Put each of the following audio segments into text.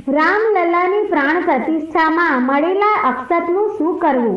રામલલ્લાની પ્રાણ પ્રતિષ્ઠામાં મળેલા અક્ષતનું શું કરવું?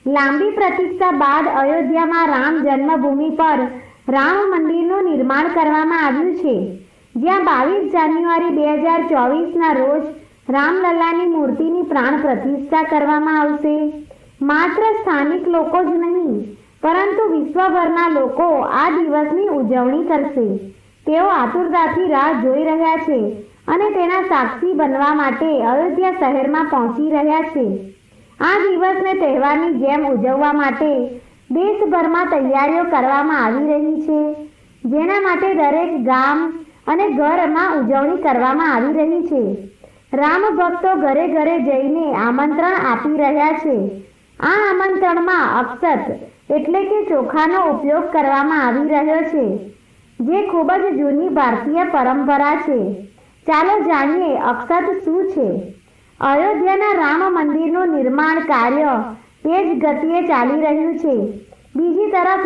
લાંબી પ્રતીક્ષા બાદ અયોધ્યામાં રામ જન્મભૂમિ પર રામ મંદિરનું નિર્માણ કરવામાં આવ્યું છે, જ્યાં 22 જાન્યુઆરી 2024ના રોજ રામલલ્લાની મૂર્તિની પ્રાણ પ્રતિષ્ઠા કરવામાં આવશે. માત્ર સ્થાનિક લોકો જ નહીં, પરંતુ વિશ્વભરના લોકો આ દિવસની ઉજવણી કરશે. તેઓ આતુરતાથી રાહ જોઈ રહ્યા છે અને તેના સાક્ષી બનવા માટે અયોધ્યા શહેરમાં પહોંચી રહ્યા છે. આ દિવસને તહેવારની જેમ ઉજવવા માટે દેશભરમાં તૈયારીઓ કરવામાં આવી રહી છે, જેના માટે દરેક ગામ અને ઘરમાં ઉજવણી કરવામાં આવી રહી છે. રામ ભક્તો ઘરે ઘરે જઈને આમંત્રણ આપી રહ્યા છે. આ આમંત્રણમાં અક્ષત એટલે કે ચોખાનો ઉપયોગ કરવામાં આવી રહ્યો છે, જે ખૂબ જ જૂની ભારતીય પરંપરા છે. ચાલો જાણીએ અક્ષત શું છે. અયોધ્યાના રામ મંદિરનું નિર્માણ કાર્ય તેજ ગતિએ ચાલી રહ્યું છે. બીજી તરફ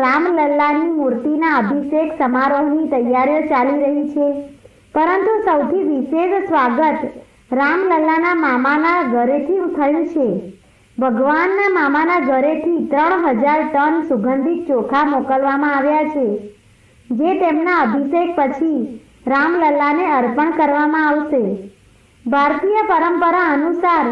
રામલલ્લાની મૂર્તિના અભિષેક સમારોહની તૈયારીઓ ચાલી રહી છે. પરંતુ સૌથી વિશેષ સ્વાગત રામલલ્લાના મામાના ઘરેથી થયું છે. ભગવાનના મામાના ઘરેથી 3000 ટન સુગંધિત ચોખા મોકલવામાં આવ્યા છે, જે તેમના અભિષેક પછી રામલલ્લાને અર્પણ કરવામાં આવશે. ભારતીય પરંપરા અનુસાર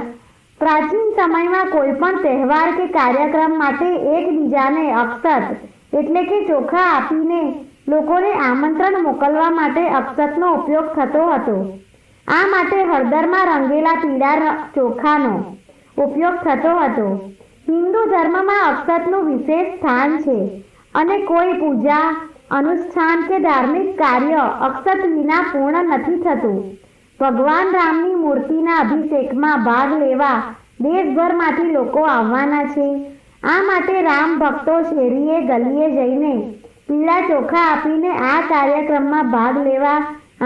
પ્રાચીન સમયમાં કોઈ પણ તહેવાર કે કાર્યક્રમ માટે એકબીજાને અક્ષત એટલે કે ચોખા આપીને લોકોને આમંત્રણ મોકલવા માટે અક્ષતનો ઉપયોગ થતો હતો. આ માટે હળદરમાં રંગેલા પીળા ચોખાનો ઉપયોગ થતો હતો. હિન્દુ ધર્મમાં અક્ષતનું વિશેષ સ્થાન છે અને કોઈ પૂજા, અનુષ્ઠાન કે ધાર્મિક કાર્ય અક્ષત વિના પૂર્ણ નથી થતું. ભગવાન રામની મૂર્તિના અભિષેકમાં ભાગ લેવા દેશભરમાંથી લોકો આવવાના છે. આ માટે રામ ભક્તો શેરીએ ગલીએ જઈને પીળા ચોખા આપીને આ કાર્યક્રમમાં ભાગ લેવા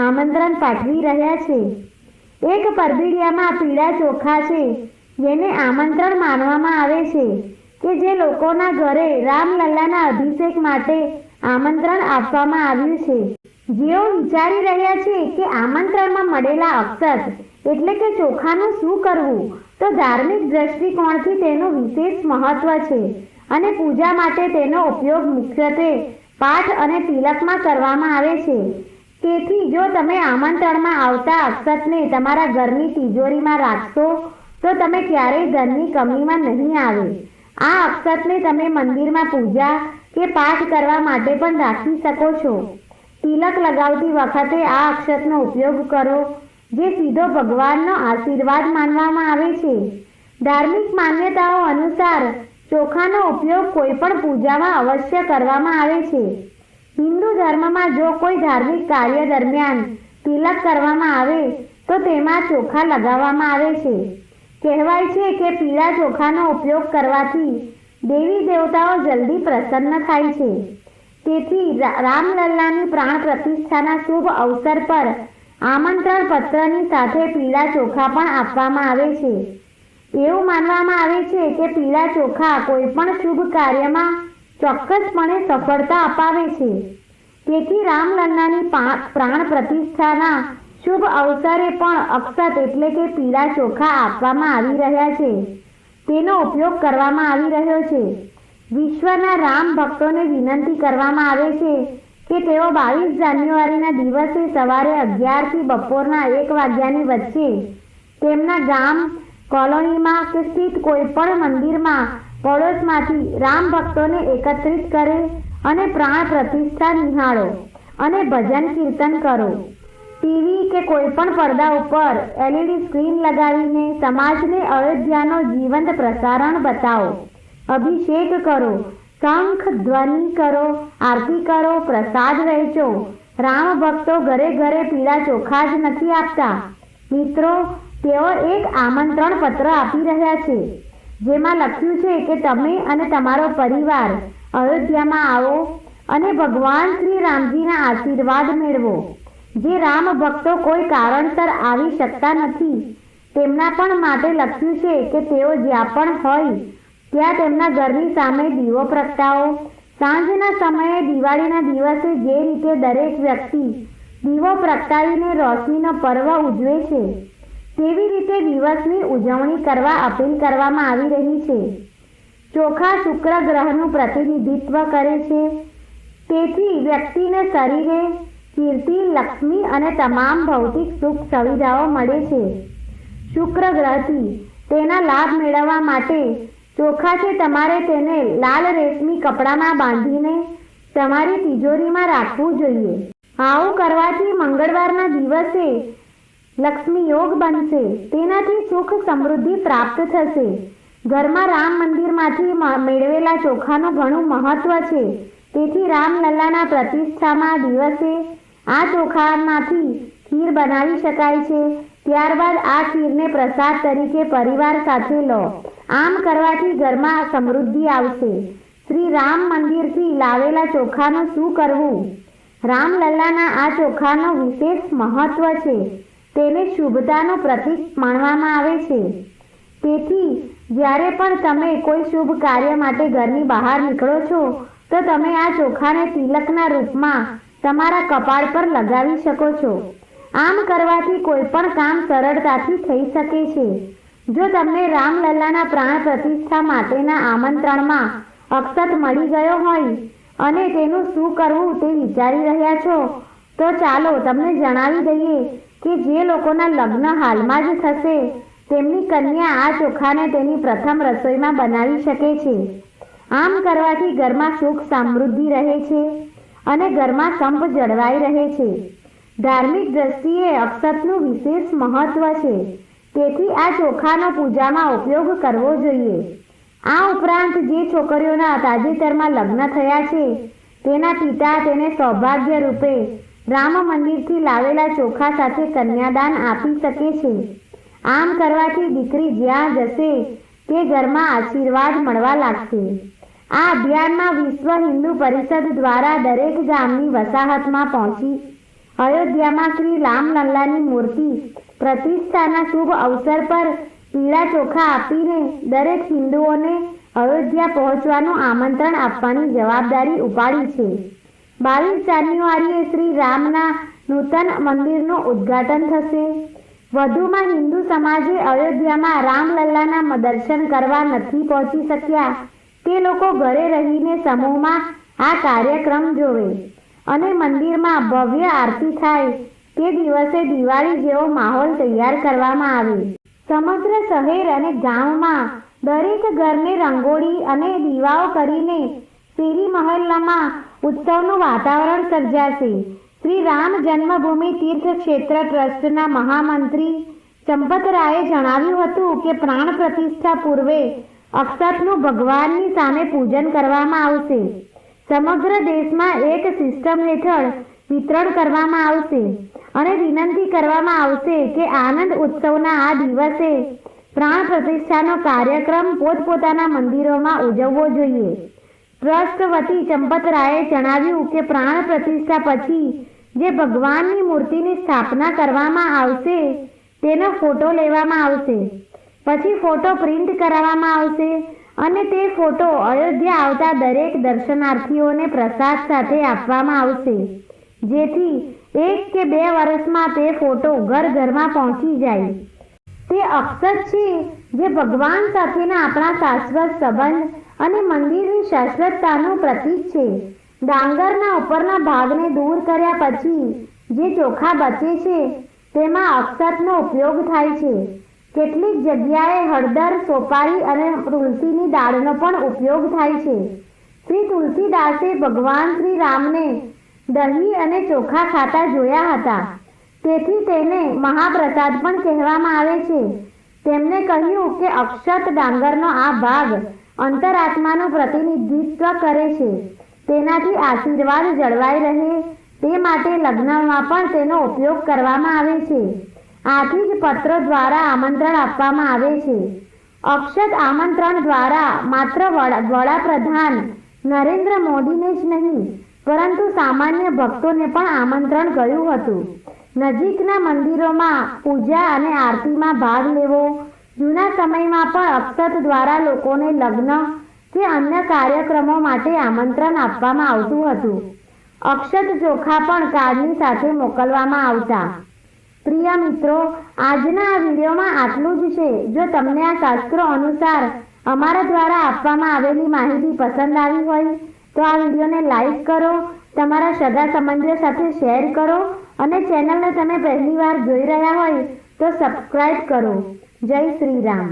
આમંત્રણ પાઠવી રહ્યા છે. એક પરબીડિયામાં પીળા ચોખા છે, જેને આમંત્રણ માનવામાં આવે છે કે જે લોકોના ઘરે રામલલ્લાના અભિષેક માટે આમંત્રણ આપવામાં આવ્યું છે. જેઓ વિચારી રહ્યા છે કે આમંત્રણમાં મળેલા અક્ષત એટલે કે ચોખાનું શું કરવું, તો ધાર્મિક દ્રષ્ટિકોણથી તેનું વિશેષ મહત્વ છે અને પૂજા માટે તેનો ઉપયોગ મુખ્યત્વે પાઠ અને તિલકમાં કરવામાં આવે છે. તેથી જો તમે આમંત્રણમાં આવતા અક્ષતને તમારા ઘરની તિજોરીમાં રાખશો તો તમે ક્યારેય ધનની કમીમાં નહીં આવે. આ અક્ષતને તમે મંદિરમાં પૂજા કે પાઠ કરવા માટે પણ રાખી શકો છો. તિલક લગાવતી વખતે આ અક્ષતનો ઉપયોગ કરો, જે સીધો ભગવાનનો આશીર્વાદ માનવામાં આવે છે. ધાર્મિક માન્યતાઓ અનુસાર ચોખાનો ઉપયોગ કોઈ પણ પૂજામાં અવશ્ય કરવામાં આવે છે. હિન્દુ ધર્મમાં જો કોઈ ધાર્મિક કાર્ય દરમિયાન તિલક કરવામાં આવે તો તેમાં ચોખા લગાવવામાં આવે છે. કહેવાય છે કે પીળા ચોખાનો ઉપયોગ કરવાથી દેવી દેવતાઓ જલ્દી પ્રસન્ન થાય છે. તેથી રામલલ્લાની પ્રાણ પ્રતિષ્ઠાના શુભ અવસર પર આમંત્રણ પત્રની સાથે પીળા ચોખા પણ આપવામાં આવે છે. એવું માનવામાં આવે છે કે પીળા ચોખા કોઈ પણ શુભ કાર્યમાં ચોક્કસપણે સફળતા અપાવે છે. તેથી રામલલ્લાની પ્રાણ પ્રતિષ્ઠાના શુભ અવસરે પણ અક્ષત એટલે કે પીળા ચોખા આપવામાં આવી રહ્યા છે. તેનો ઉપયોગ કરવામાં આવી રહ્યો છે. વિશ્વના રામ ભક્તોને વિનંતી કરવામાં આવે છે કે તેઓ 22 જાન્યુઆરીના દિવસે સવારે 11 થી બપોરના 1 વાગ્યાની વચ્ચે તેમના ગામ, કોલોનીમાં કે સ્થિત કોઈ પણ મંદિરમાં પડોશમાંથી રામ ભક્તોને એકત્રિત કરે અને પ્રાણ પ્રતિષ્ઠા નિહાળો અને ભજન કીર્તન કરો. ટીવી કે કોઈ પણ પડદા ઉપર LED સ્ક્રીન લગાવીને સમાજને અયોધ્યાનો જીવંત પ્રસારણ બતાવો. અભિષેક કરો, શંખ ધ્વનિ કરો, આરતી કરો, પ્રસાદ વહેંચો. રામ ભક્તો ઘરે ઘરે પીળા ચોખા જ નથી આપતા મિત્રો, તેઓ એક આમંત્રણ પત્ર આપી રહ્યા છે, જેમાં લખ્યું છે કે તમે અને તમારો પરિવાર અયોધ્યામાં આવો અને ભગવાન શ્રી રામજીના આશીર્વાદ મેળવો. જે રામ ભક્તો કોઈ કારણસર આવી શકતા નથી, તેમના પણ માટે લખ્યું છે કે તેઓ જ્યાં પણ હોય ત્યાં તેમના ઘરની સામે દીવો પ્રગટાવો. સાંજના સમયે દિવાળીના દિવસે જે રીતે દરેક વ્યક્તિ દીવો પ્રગટાવીને રોશનીનો પર્વ ઉજવે છે, તેવી રીતે દિવસની ઉજવણી કરવા અપીલ કરવામાં આવી રહી છે. ચોખા શુક્ર ગ્રહનું પ્રતિનિધિત્વ કરે છે, તેથી વ્યક્તિને શરીરે કીર્તિ, લક્ષ્મી અને તમામ ભૌતિક સુખ સુવિધાઓ મળે છે. શુક્ર ગ્રહથી તેના લાભ મેળવવા માટે ચોખા છે તમારે તેને લાલ રેશમી કપડામાં બાંધીને તમારી તિજોરીમાં રાખવું જોઈએ. આવું કરવાથી મંગળવારના દિવસે લક્ષ્મી યોગ બનશે. તેનાથી સુખ સમૃદ્ધિ પ્રાપ્ત થશે. ઘરમાં રામ મંદિરમાંથી મેળવેલા ચોખાનું ઘણું મહત્વ છે. તેથી રામલલ્લાના પ્રતિષ્ઠામાં દિવસે આ ચોખામાંથી ખીર બનાવી શકાય છે. ત્યારબાદ આ ખીરને પ્રસાદ તરીકે પરિવાર સાથે લો. આમ કરવાથી ઘરમાં સમૃદ્ધિ આવશે. શ્રી રામ મંદિરથી લાવેલા ચોખાનું શું કરવું? રામલલ્લાના આ ચોખાનો વિશેષ મહત્વ છે. તેને શુભતાનું પ્રતીક માનવામાં આવે છે. તેથી જ્યારે પણ તમે કોઈ શુભ કાર્ય માટે ઘરની બહાર નીકળો છો તો તમે આ ચોખાને તિલકના રૂપમાં તમારા કપાળ પર લગાવી શકો છો. આમ કરવાથી કોઈ પણ કામ સરળતાથી થઈ શકે છે. જો તમને રામલલ્લાના પ્રાણ પ્રતિષ્ઠા માટેના આમંત્રણમાં અક્ષત મળી ગયો હોય અને તેનું શું કરવું તે વિચારી રહ્યા છો તો ચાલો તમને જણાવી દઈએ કે જે લોકોના લગ્ન હાલમાં જ થશે તેમની કન્યા આ ચોખાને તેની પ્રથમ રસોઈમાં બનાવી શકે છે. આમ કરવાથી ઘરમાં સુખ સમૃદ્ધિ રહે છે અને ઘરમાં સંપ જળવાઈ રહે છે. ધાર્મિક દ્રષ્ટિએ અક્ષતનું વિશેષ મહત્વ છે. તેથી આ ચોખાનો પૂજામાં ઉપયોગ કરવો જોઈએ. આ ઉપરાંત જે છોકરીઓના તાજેતરમાં લગ્ન થયા છે તેના પિતા તેને સૌભાગ્ય રૂપે રામ મંદિરથી લાવેલા ચોખા સાથે કન્યાદાન આપી શકે છે. આમ કરવાથી દીકરી જ્યાં જશે તે ઘરમાં આશીર્વાદ મળવા લાગશે. આ અભિયાનમાં વિશ્વ હિન્દુ પરિષદ દ્વારા દરેક ગામની વસાહતમાં પહોંચી અયોધ્યામાં શ્રી રામલલ્લાની મૂર્તિ પ્રતિષ્ઠાના શુભ અવસર પર પીળા ચોખા આપીને દરેક હિન્દુઓને અયોધ્યા પહોંચવાનું આમંત્રણ આપવાની જવાબદારી ઉપાડી છે. 22 જાન્યુઆરીએ શ્રી રામના નૂતન મંદિરનું ઉદ્ઘાટન થશે. વધુમાં હિન્દુ સમાજે અયોધ્યામાં રામલલ્લાના દર્શન કરવા નથી પહોંચી શક્યા તે લોકો ઘરે રહીને સમૂહમાં આ કાર્યક્રમ જોવે અને મંદિરમાં ભવ્ય આરતી થાય તે દિવસે દિવાળી જેવો માહોલ તૈયાર કરવામાં આવે. સમગ્ર શહેર અને ગામમાં દરેક ઘરને રંગોળી અને દીવાઓ કરીને શેરી મહોલ્લામાં ઉત્સવનું વાતાવરણ સર્જાશે. શ્રી રામ જન્મભૂમિ તીર્થ ક્ષેત્ર ટ્રસ્ટના મહામંત્રી ચંપતરાયે જણાવ્યું હતું કે પ્રાણ પ્રતિષ્ઠા પૂર્વે અક્ષતનું ભગવાનની સામે પૂજન કરવામાં આવશે. સમગ્ર દેશમાં એક સિસ્ટમ હેઠળ વિતરણ કરવામાં આવશે અને વિનંતી કરવામાં આવશે કે આનંદ ઉત્સવના આ દિવસે પ્રાણ પ્રતિષ્ઠાનો કાર્યક્રમ પોતપોતાના મંદિરોમાં ઉજવવો જોઈએ. ટ્રસ્ટ વતી ચંપતરાયે જણાવ્યું કે પ્રાણ પ્રતિષ્ઠા પછી જે ભગવાનની મૂર્તિની સ્થાપના કરવામાં આવશે તેનો ફોટો લેવામાં આવશે. પછી ફોટો પ્રિન્ટ કરાવવામાં આવશે અને તે ફોટો અયોધ્યા આવતા દરેક દર્શનાર્થીઓને પ્રસાદ સાથે આપવામાં આવશે, જેથી 1 કે 2 વર્ષમાં તે ફોટો ઘર ઘરમાં પહોંચી જાય. તે અક્ષત છે જે ભગવાન સાથેના આપણા શાશ્વત સંબંધ અને મંદિરની શાશ્વતતાનું પ્રતીક છે. ડાંગરના ઉપરના ભાગને દૂર કર્યા પછી જે ચોખા બચે છે તેમાં અક્ષતનો ઉપયોગ થાય છે. કેટલીક જગ્યાએ હળદર, સોપારી અને તુલસીની દાળનો પણ ઉપયોગ થાય છે. શ્રી તુલસીદાસે ભગવાન શ્રી રામને દહીં અને ચોખા ખાતા જોયા હતા, તેથી તેને મહાપ્રસાદ પણ કહેવામાં આવે છે. તેમણે કહ્યું કે અક્ષત ડાંગરનો આ ભાગ અંતરાત્માનું પ્રતિનિધિત્વ કરે છે. તેનાથી આશીર્વાદ જળવાઈ રહે તે માટે લગ્નમાં પણ તેનો ઉપયોગ કરવામાં આવે છે. આથી જ પત્રો દ્વારા આમંત્રણ આપવામાં આવે છે. અક્ષત આમંત્રણ દ્વારા માત્ર વડાપ્રધાન નરેન્દ્ર મોદીને જ નહીં પરંતુ સામાન્ય ભક્તોને પણ આમંત્રણ ગયું હતું. નજીકના મંદિરોમાં પૂજા અને આરતીમાં ભાગ લેવો. જૂના સમયમાં પણ અક્ષત દ્વારા લોકોને લગ્ન કે અન્ય કાર્યક્રમો માટે આમંત્રણ આપવામાં આવતું હતું. અક્ષત ચોખા પણ કાર્ડની સાથે મોકલવામાં આવતા. પ્રિય મિત્રો, આજના આ વિડીયોમાં આટલું જ છે. જો તમને આ શાસ્ત્રો અનુસાર અમારા દ્વારા આપવામાં આવેલી માહિતી પસંદ આવી હોય તો આ વિડીયોને લાઈક કરો, તમારા સગા સંબંધીઓ સાથે શેર કરો અને ચેનલને તમે પહેલીવાર જોઈ રહ્યા હોય તો સબસ્ક્રાઇબ કરો. જય શ્રી રામ.